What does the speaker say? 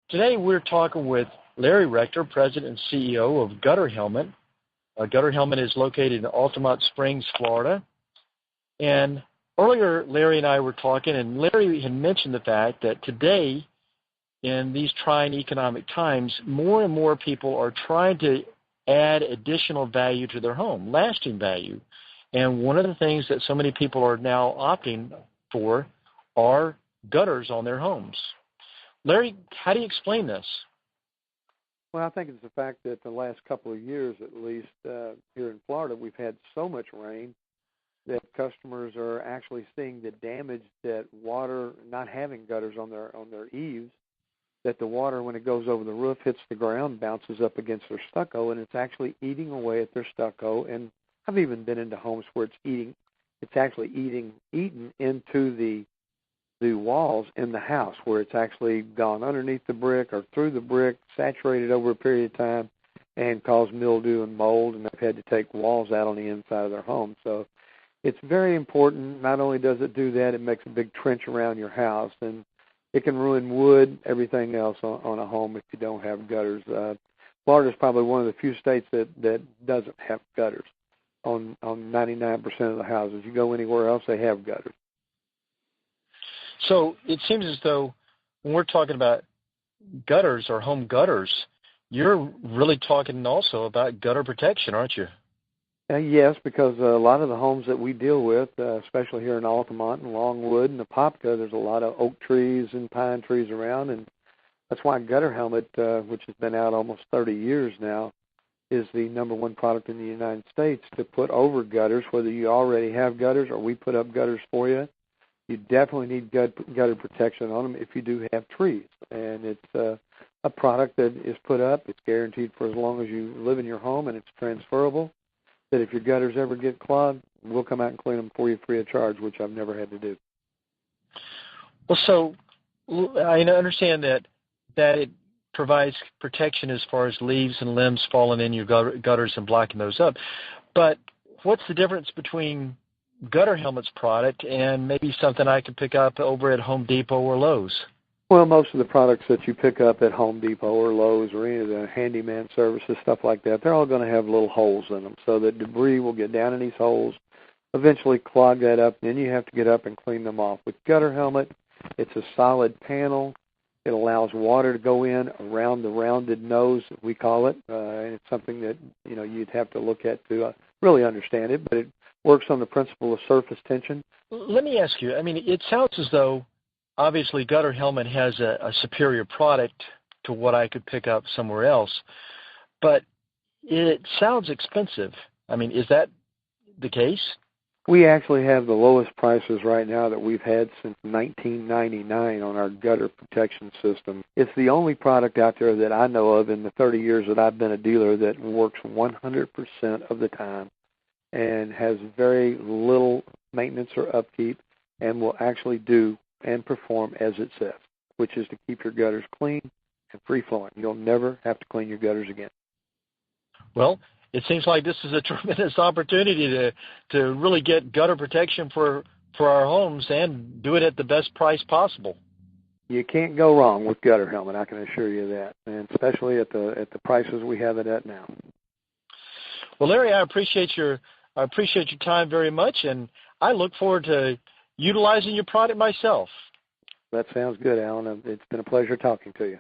Today we're talking with Larry Rector, President and CEO of Gutter Helmet. Gutter Helmet is located in Altamont Springs, Florida. And earlier, Larry and I were talking, and Larry had mentioned the fact that today, in these trying economic times, more and more people are trying to add additional value to their home, lasting value. And one of the things that so many people are now opting for are gutters on their homes. Larry, how do you explain this? Well, I think it's the fact that the last couple of years, at least here in Florida, we've had so much rain that customers are actually seeing the damage that water, not having gutters on their eaves, that the water, when it goes over the roof, hits the ground, bounces up against their stucco, and it's actually eating away at their stucco. And I've even been into homes where it's actually eaten into the walls in the house, where it's actually gone underneath the brick or through the brick, saturated over a period of time, and caused mildew and mold, and they've had to take walls out on the inside of their home. So it's very important. Not only does it do that, it makes a big trench around your house, and it can ruin wood, everything else on a home if you don't have gutters. Florida is probably one of the few states that doesn't have gutters on 99% of the houses. You go anywhere else, they have gutters. So it seems as though when we're talking about gutters or home gutters, you're really talking also about gutter protection, aren't you? Yes, because a lot of the homes that we deal with, especially here in Altamont and Longwood and Apopka, there's a lot of oak trees and pine trees around, and that's why Gutter Helmet, which has been out almost 30 years now, is the number one product in the United States to put over gutters, whether you already have gutters or we put up gutters for you. You definitely need gutter protection on them if you do have trees. And it's a product that is put up. It's guaranteed for as long as you live in your home, and it's transferable, that if your gutters ever get clogged, we'll come out and clean them for you free of charge, which I've never had to do. Well, so I understand that it provides protection as far as leaves and limbs falling in your gutters and blocking those up. But what's the difference between Gutter Helmet's product and maybe something I could pick up over at Home Depot or Lowe's? Well, most of the products that you pick up at Home Depot or Lowe's or any of the handyman services, stuff like that, they're all going to have little holes in them, so that debris will get down in these holes, eventually clog that up, and then you have to get up and clean them off. With Gutter Helmet, it's a solid panel. It allows water to go in around the rounded nose, we call it, and it's something that you'd have to look at to really understand it, but it works on the principle of surface tension. Let me ask you, it sounds as though obviously Gutter Helmet has a superior product to what I could pick up somewhere else, but it sounds expensive. Is that the case? We actually have the lowest prices right now that we've had since 1999 on our gutter protection system. It's the only product out there that I know of in the 30 years that I've been a dealer that works 100% of the time and has very little maintenance or upkeep, and will actually do and perform as it says, which is to keep your gutters clean and free-flowing. You'll never have to clean your gutters again. Well, it seems like this is a tremendous opportunity to really get gutter protection for our homes and do it at the best price possible. You can't go wrong with Gutter Helmet, I can assure you that, and especially at the prices we have it at now. Well, Larry, I appreciate your time very much, and I look forward to utilizing your product myself. That sounds good, Alan. It's been a pleasure talking to you.